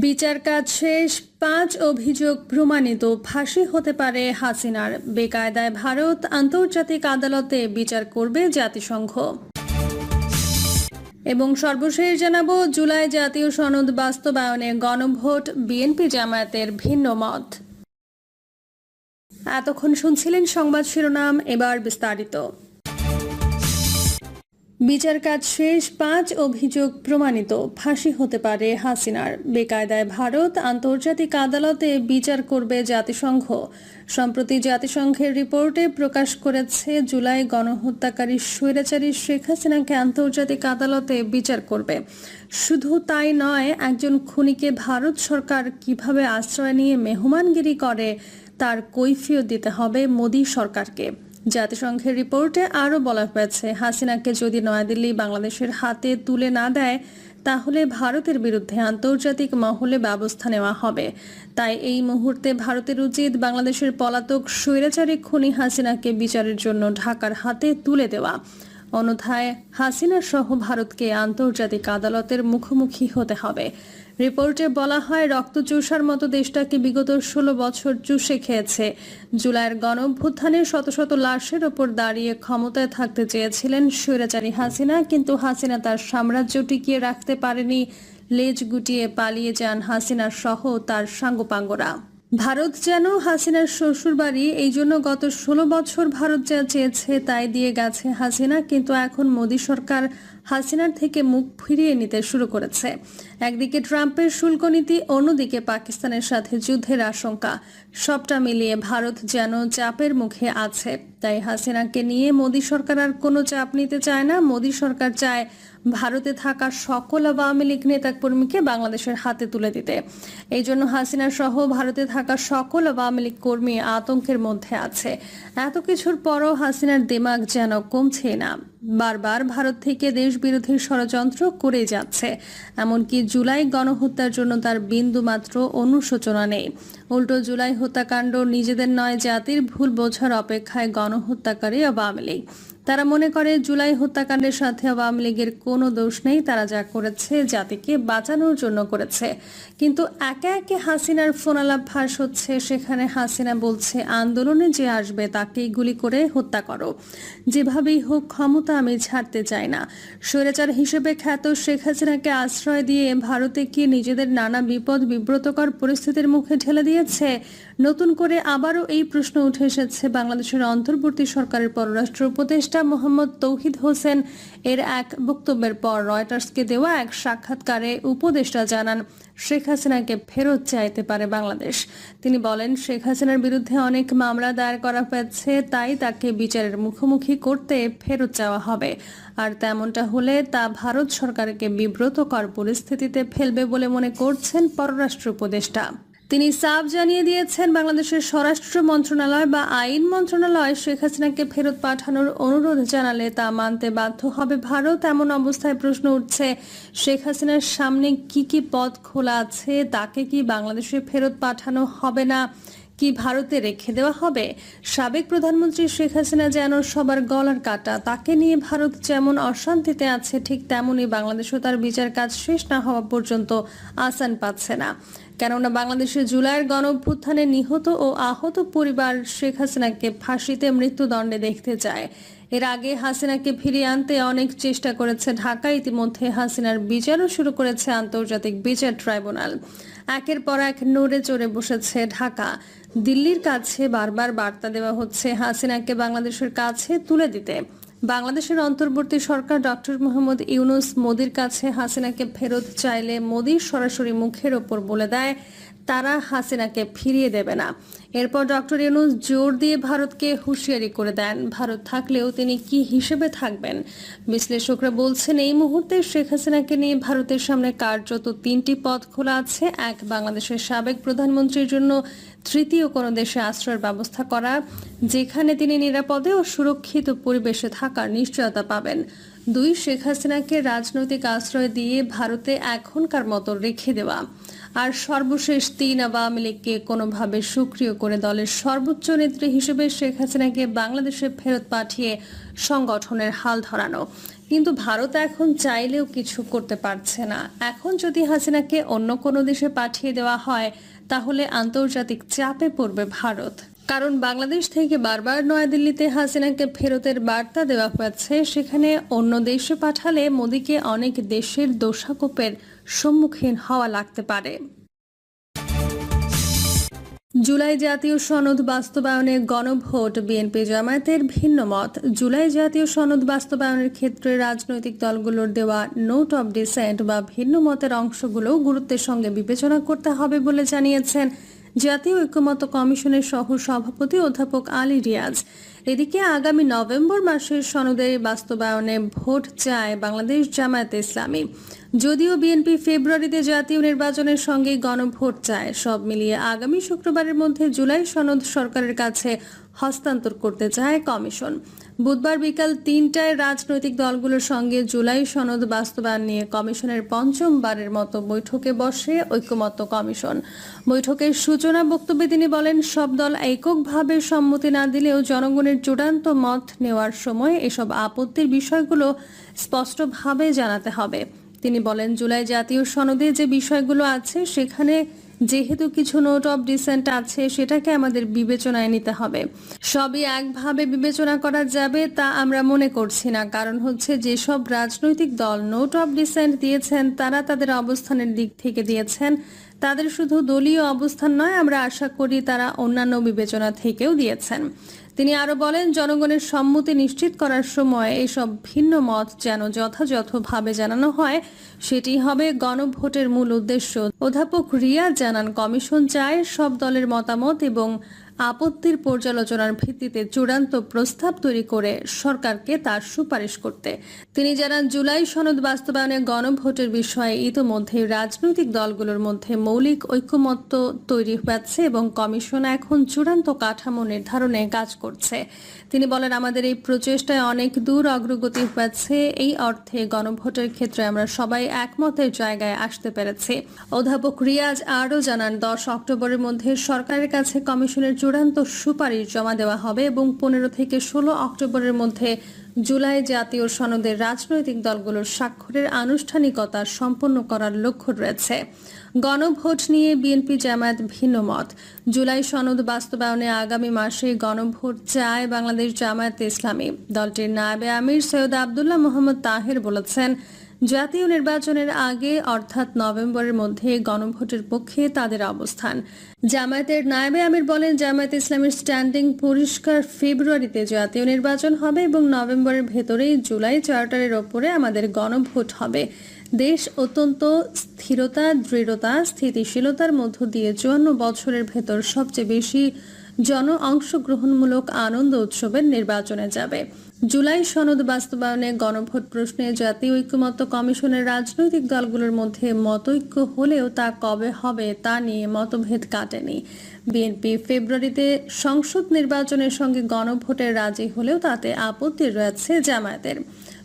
বিচার কাজ শেষ, 5 অভিযোগ প্রমাণিত, ফাঁসি হতে পারে হাসিনার। বেকায়দায় ভারত, আন্তর্জাতিক আদালতে বিচার করবে জাতিসংঘ। এবং সর্বশেষ জানাবো, জুলাই জাতীয় সনদ বাস্তবায়নে গণভোট, বিএনপি জামায়াতের ভিন্ন মত। এতক্ষণ শুনছিলেন সংবাদ শিরোনাম, এবার বিস্তারিত। বিচার কাজ শেষ, 5 অভিযোগ প্রমাণিত, ফাঁসি হতে পারে হাসিনার। বেকায়দায় ভারত, আন্তর্জাতিক আদালতে বিচার করবে জাতিসংঘ। সম্প্রতি জাতিসংঘের রিপোর্টে প্রকাশ করেছে, জুলাই গণহত্যাকারী স্বৈরাচারী শেখ হাসিনাকে আন্তর্জাতিক আদালতে বিচার করবে। শুধু তাই নয়, একজন খুনিকে ভারত সরকার কিভাবে আশ্রয় নিয়ে মেহমানগিরি করে তার কৈফিয়ত দিতে হবে মোদী সরকারকে। জাতিসংঘের রিপোর্টে আরও বলা হয়েছে, হাসিনাকে যদি নয়াদিল্লি বাংলাদেশের হাতে তুলে না দেয়, তাহলে ভারতের বিরুদ্ধে আন্তর্জাতিক মহলে ব্যবস্থা নেওয়া হবে। তাই এই মুহূর্তে ভারতের উচিত বাংলাদেশের পলাতক স্বৈরাচারী খুনি হাসিনাকে বিচারের জন্য ঢাকার হাতে তুলে দেওয়া। অন্যথায় হাসিনা সহ ভারতকে আন্তর্জাতিক আদালতের মুখোমুখি হতে হবে। রিপোর্টে বলা হয়, রক্ত চুষার মতো দেশটাকে বিগত 16 বছর চুষে খেয়েছে। জুলাইয়ের গণঅভ্যুত্থানে শত শত লাশের ওপর দাঁড়িয়ে ক্ষমতায় থাকতে চেয়েছিলেন স্বৈরাচারী হাসিনা, কিন্তু হাসিনা তার সাম্রাজ্য টিকিয়ে রাখতে পারেনি। লেজ গুটিয়ে পালিয়ে যান হাসিনা সহ তার সাঙ্গপাঙ্গরা। ভারত যেন হাসিনার শ্বশুরবাড়ি, এই জন্য গত 16 বছর ভারত যা চেয়েছে তাই দিয়ে গেছে হাসিনা। কিন্তু এখন মোদী সরকার হাসিনার থেকে মুখ ফিরিয়ে নিতে শুরু করেছে। একদিকে ট্রাম্পের শুল্ক নীতি, অন্যদিকে পাকিস্তানের সাথে যুদ্ধের আশঙ্কা। সবটা মিলিয়ে ভারত যেন চাপের মুখে আছে। তাই হাসিনাকে নিয়ে মোদী সরকার আর কোনো চাপ নিতে চায় না। মোদী সরকার চায় ভারতে থাকা সকল আওয়ামী লীগ নেতাকর্মীকে বাংলাদেশের হাতে তুলে দিতে। এই জন্য হাসিনা সহ ভারতে থাকা সকল আওয়ামী লীগ কর্মী আতঙ্কের মধ্যে আছে। এত কিছুর পরও হাসিনার দিমাগ যেন কমছে না। বারবার ভারত থেকে দেশ বিরোধী ষড়যন্ত্র করে যাচ্ছে। এমনকি জুলাই গণহত্যার জন্য তার বিন্দুমাত্র অনুশোচনা নেই। উল্টো জুলাই হত্যাকাণ্ড নিজেদের নয়, জাতির ভুল বোঝার অপেক্ষায় গণহত্যাকারী আওয়ামী লীগ। তারা মনে করে জুলাই হত্যাকাণ্ডের সাথে আওয়ামী লীগের কোনো দোষ নেই, তারা যা করেছে জাতিকে বাঁচানোর জন্য করেছে। কিন্তু একে একে হাসিনার ফোনালাপ ফাঁস হচ্ছে। সেখানে হাসিনা বলছে, আন্দোলনে যে আসবে তাকেই গুলি করে হত্যা করো, যেভাবেই হোক ক্ষমতা আমি ছাড়তে চাই না। স্বৈরাচার হিসেবে খ্যাত শেখ হাসিনাকে আশ্রয় দিয়ে ভারতে কি নিজেদের নানা বিপদ বিব্রতকর পরিস্থিতির মুখে ঠেলে দিয়েছে? নতুন করে আবারও এই প্রশ্ন উঠে এসেছে বাংলাদেশের অন্তর্বর্তী সরকারের পররাষ্ট্র উপদেষ্টা মোহাম্মদ তৌহিদ হোসেন এর এক বক্তব্যের পর রয়টার্সকে দেওয়া এক সাক্ষাৎকারে উপদেষ্টা জানান, শেখ হাসিনাকে ফেরত চাইতে পারে বাংলাদেশ। তিনি বলেন, শেখ হাসিনার বিরুদ্ধে অনেক মামলা দায়ের করা হয়েছে, তাই তাকে বিচারের মুখোমুখি করতে ফেরত চাওয়া হবে। আর তেমনটা হলে তা ভারত সরকারকে বিব্রতকর পরিস্থিতিতে ফেলবে বলে মনে করছেন পররাষ্ট্র উপদেষ্টা। তিনি সাফ জানিয়ে দিয়েছেন, বাংলাদেশের স্বরাষ্ট্র মন্ত্রণালয় বা আইন মন্ত্রণালয় শেখ হাসিনাকে ফেরত পাঠানোর অনুরোধ জানালে তা মানতে বাধ্য হবে ভারত। এমন অবস্থায় প্রশ্ন উঠছে, শেখ হাসিনার সামনে কি কি পথ খোলা আছে? তাকে কি বাংলাদেশে ফেরত পাঠানো হবে না, কি ভারতে রেখে দেওয়া হবে? সাবেক প্রধানমন্ত্রী শেখ হাসিনা যেন সবার গলার কাটা। তাকে নিয়ে ভারত যেমন অশান্তিতে আছে, ঠিক তেমনই বাংলাদেশও তার বিচার কাজ শেষ না হওয়া পর্যন্ত আসান পাচ্ছে না। কেননা বাংলাদেশে জুলাইয়ের গণঅভ্যুত্থানে নিহত ও আহত পরিবার শেখ হাসিনাকে ফাঁসিতে মৃত্যুদণ্ডে দেখতে চায়। এর আগে হাসিনাকে ফিরিয়ে আনতে অনেক চেষ্টা করেছে ঢাকা। ইতিমধ্যে হাসিনার বিচারও শুরু করেছে আন্তর্জাতিক বিচার ট্রাইব্যুনাল। একের পর এক নড়ে চড়ে বসেছে ঢাকা। দিল্লির কাছে বারবার বার্তা দেওয়া হচ্ছে হাসিনাকে বাংলাদেশের কাছে তুলে দিতে। বাংলাদেশের অন্তর্বর্তী সরকার ডক্টর মোহাম্মদ ইউনূস মোদির কাছে হাসিনাকে ফেরত চাইলে মোদি সরাসরি মুখের ওপর বলে দেয় তারা হাসিনাকে ফিরিয়ে দেবে না। এরপর ডক্টর ইউনূস জোর দিয়ে ভারতকে হুঁশিয়ারি করে দেন, ভারত থাকলেও তিনি কি হিসেবে থাকবেন। বিশ্লেষকরা বলছেন, এই মুহূর্তে শেখ হাসিনাকে নিয়ে ভারতের সামনে কার্যত 3টি পথ খোলা আছে। এক, বাংলাদেশের সাবেক প্রধানমন্ত্রীর জন্য তৃতীয় কোনো দেশে আশ্রয়ের ব্যবস্থা করা, যেখানে তিনি নিরাপদে ও সুরক্ষিত পরিবেশে থাকার নিশ্চয়তা পাবেন। 2, শেখ হাসিনাকে রাজনৈতিক আশ্রয় দিয়ে ভারতে এখনকার মতো রেখে দেওয়া। আর সর্বশেষ 3, আওয়ামী লীগকে কোনোভাবে সক্রিয় করে দলের সর্বোচ্চ নেত্রী হিসেবে শেখ হাসিনাকে বাংলাদেশে ফেরত পাঠিয়ে সংগঠনের হাল ধরানো। কিন্তু ভারত এখন চাইলেও কিছু করতে পারছে না। এখন যদি হাসিনাকে অন্য কোনো দেশে পাঠিয়ে দেওয়া হয় তাহলে আন্তর্জাতিক চাপে পড়বে ভারত। কারণ বাংলাদেশ থেকে বারবার নয়াদিল্লিতে হাসিনাকে ফেরতের বার্তা দেওয়া হয়েছে, সেখানে অন্য দেশে পাঠালে মোদিকে অনেক দেশের দোষারোপের সম্মুখীন হওয়া লাগতে পারে। জুলাই জাতীয় সনদ বাস্তবায়নে গণভোট, বিএনপি জামায়াতের ভিন্ন মত। জুলাই জাতীয় সনদ বাস্তবায়নের ক্ষেত্রে রাজনৈতিক দলগুলোর দেওয়া নোট অব ডিসেন্ট বা ভিন্ন মতের অংশগুলো গুরুত্বের সঙ্গে বিবেচনা করতে হবে বলে জানিয়েছেন জাতীয় ঐক্যমত্য কমিশনের সহ সভাপতি অধ্যাপক আলী রিয়াজ। এদিকে আগামী নভেম্বর মাসের সনদের বাস্তবায়নে ভোট চায় বাংলাদেশ জামায়াতে ইসলামী। যদিও বিএনপি ফেব্রুয়ারিতে জাতীয় নির্বাচনের সঙ্গে গণভোট চায়, সব মিলিয়ে আগামী শুক্রবারের মধ্যে জুলাই সনদ সরকারের কাছে হস্তান্তর করতে চায় কমিশন। বুধবার বিকাল ৩টায় রাজনৈতিক দলগুলোর সঙ্গে জুলাই সনদ বাস্তবায়ন নিয়ে কমিশনের পঞ্চমবারের মতো বৈঠকে বসে ঐক্যমত্য কমিশন। বৈঠকের সূচনা বক্তব্যে তিনি বলেন, সব দল এককভাবে সম্মতি না দিলেও জনগণের চূড়ান্ত মত নেওয়ার সময় এসব আপত্তির বিষয়গুলো স্পষ্টভাবে জানাতে হবে। তিনি বলেন, জুলাই জাতীয় সনদে যে বিষয়গুলো আছে সেখানে যেহেতু কিছু নোট অব ডিসেন্ট আছে, সেটাকে আমাদের বিবেচনায় নিতে হবে। সবই একভাবে বিবেচনা করা যাবে তা আমরা মনে করছি না। কারণ হচ্ছে, যেসব রাজনৈতিক দল নোট অব ডিসেন্ট দিয়েছেন তারা তাদের অবস্থানের দিক থেকে দিয়েছেন, তাদের শুধু দলীয় অবস্থান নয়, আমরা আশা করি তারা অন্যান্য বিবেচনা থেকেও দিয়েছেন। তিনি আরো বলেন, জনগণের সম্মতি নিশ্চিত করার সময় এসব ভিন্ন মত যেন যথাযথভাবে জানানো হয়, সেটি হবে গণভোটের মূল উদ্দেশ্য। অধ্যাপক রিয়া জানান, কমিশন চায় সব দলের মতামত এবং আপত্তির পর্যালোচনার ভিত্তিতে চূড়ান্ত প্রস্তাব তৈরি করে সরকারকে তার সুপারিশ করতে। তিনি জানান, জুলাই সনদ বাস্তবায়নে গণভোটের বিষয়ে ইতোমধ্যে রাজনৈতিক দলগুলোর মধ্যে মৌলিক ঐকমত্য তৈরি হয়েছে এবং কমিশন এখন চূড়ান্ত কাঠামো নির্ধারণে কাজ করছে। তিনি বলেন, আমাদের এই প্রচেষ্টায় অনেক দূর অগ্রগতি হয়েছে। এই অর্থে গণভোটের ক্ষেত্রে আমরা সবাই একমতের জায়গায় আসতে পেরেছি। অধ্যাপক রিয়াজ আরও জানান, 10 অক্টোবরের মধ্যে সরকারের কাছে কমিশনের চূড়ান্ত সুপারিশ জমা দেওয়া হবে এবং 15 থেকে 16 অক্টোবরের মধ্যে জুলাই জাতীয় সনদের রাজনৈতিক দলগুলোর স্বাক্ষরের আনুষ্ঠানিকতা সম্পন্ন করার লক্ষ্য রয়েছে। গণভোট নিয়ে বিএনপি জামায়াত ভিন্ন মত। জুলাই সনদ বাস্তবায়নে আগামী মাসে গণভোট চায় বাংলাদেশ জামায়াতে ইসলামী। দলটির নায়েবে আমির সৈয়দ আব্দুল্লাহ মোহাম্মদ তাহের বলেছেন, জাতীয় নির্বাচনের আগে অর্থাৎ নভেম্বরের মধ্যে গণভোটের পক্ষে তাদের অবস্থান। জামায়াতের নায়েবে আমির বলেন, জামায়াতে ইসলামের স্ট্যান্ডিং পরিষ্কার, ফেব্রুয়ারিতে জাতীয় নির্বাচন হবে এবং নভেম্বরের ভেতরেই জুলাই চার্টারের ওপরে আমাদের গণভোট হবে। দেশ অত্যন্ত স্থিরতা, দৃঢ়তা, স্থিতিশীলতার মধ্য দিয়ে 54 বছরের ভেতর সবচেয়ে বেশি জন অংশগ্রহণমূলক আনন্দ উৎসবের নির্বাচনে যাবে। জুলাই সনদ বাস্তবায়নে গণভোট প্রশ্নে জাতীয় ঐক্যমত্য কমিশনের রাজনৈতিক দলগুলোর মধ্যে মতৈক্য হলেও তা কবে হবে তা নিয়ে মতভেদ কাটেনি। বিএনপি ফেব্রুয়ারিতে সংসদ নির্বাচনের সঙ্গে গণভোটের রাজি হলেও তাতে আপত্তি রয়েছে জামায়াতের।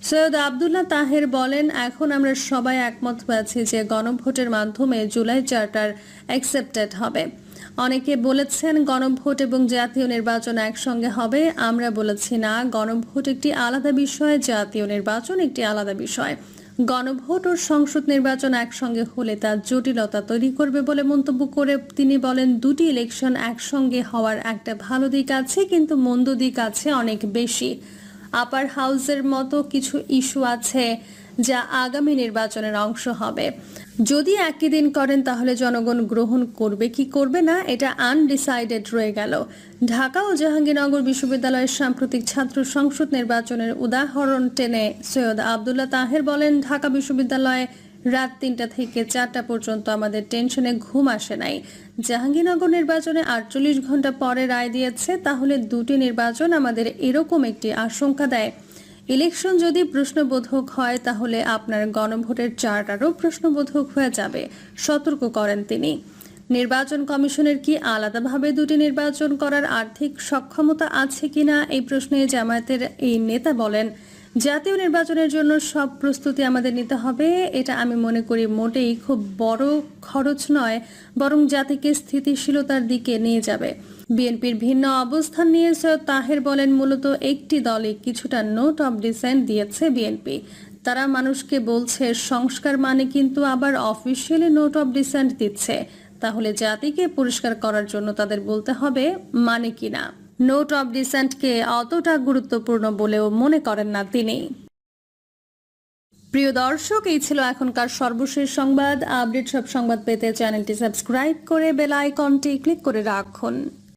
সৈয়দ আব্দুল্লাহ তাহের বলেন, এখন আমরা সবাই একমত হয়েছি যে গণভোটের মাধ্যমে জুলাই চার্টার অ্যাকসেপ্টেড হবে। অনেকে বলেছেন গণভোট এবং জাতীয় নির্বাচন একসঙ্গে হবে। আমরা বলেছি না, গণভোট একটি আলাদা বিষয়, জাতীয় নির্বাচন একটি আলাদা বিষয়। গণভোট ও সংসদ নির্বাচন একসঙ্গে হলে তা জটিলতা তৈরি করবে বলে মন্তব্য করে তিনি বলেন, দুটি ইলেকশন একসঙ্গে হওয়ার একটা ভালো দিক আছে, কিন্তু মন্দ দিক আছে অনেক বেশি। আপার হাউসের মতো কিছু ইস্যু আছে যা আগামী নির্বাচনের অংশ হবে। যদি একই দিন করেন তাহলে জনগণ গ্রহণ করবে কি করবে না, এটা আনডিসাইডেড রয়ে গেল। ঢাকা ও জাহাঙ্গীরনগর বিশ্ববিদ্যালয়ের সাম্প্রতিক ছাত্র সংসদ নির্বাচনের উদাহরণ টেনে সৈয়দ আব্দুল্লাহ তাহের বলেন, ঢাকা বিশ্ববিদ্যালয়ে রাত 3টা থেকে 4টা পর্যন্ত আমাদের টেনশনে ঘুম আসে নাই। জাহাঙ্গীরনগর নির্বাচনে 48 ঘন্টা পরে রায় দিয়েছে, তাহলে দুটি নির্বাচন আমাদের এরকম একটি আশঙ্কা দেয়। ইলেকশন যদি প্রশ্নবোধক হয় তাহলে আপনার গণভোটের চার্টারও প্রশ্নবোধক হয়ে যাবে, সতর্ক করেন তিনি। নির্বাচন কমিশনের কি আলাদাভাবে দুটি নির্বাচন করার আর্থিক সক্ষমতা আছে কিনা এই প্রশ্নে জামায়াতের এই নেতা বলেন, জাতীয় নির্বাচনের জন্য সব প্রস্তুতি আমাদের নিতে হবে। এটা আমি মনে করি মোটেই খুব বড় খরচ নয়, বরং জাতিকে স্থিতিশীলতার দিকে নিয়ে যাবে। বিএনপির ভিন্ন অবস্থান নিয়ে সৈয়দ তাহের বলেন, মূলত একটি দলে কিছুটা নোট অব ডিসেন্ট দিয়েছে বিএনপি। তারা মানুষকে বলছে সংস্কার মানে, কিন্তু আবার অফিসিয়ালি নোট অব ডিসেন্ট দিচ্ছে। তাহলে জাতিকে পরিষ্কার করার জন্য তাদের বলতে হবে মানে কিনা। নোট অব ডিসেন্টকে অতটা গুরুত্বপূর্ণ বলেও মনে করেন না তিনি। প্রিয় দর্শক, এই ছিল এখনকার সর্বশেষ সংবাদ। আপডেট সব সংবাদ পেতে চ্যানেলটি সাবস্ক্রাইব করে বেল আইকনটি ক্লিক করে রাখুন।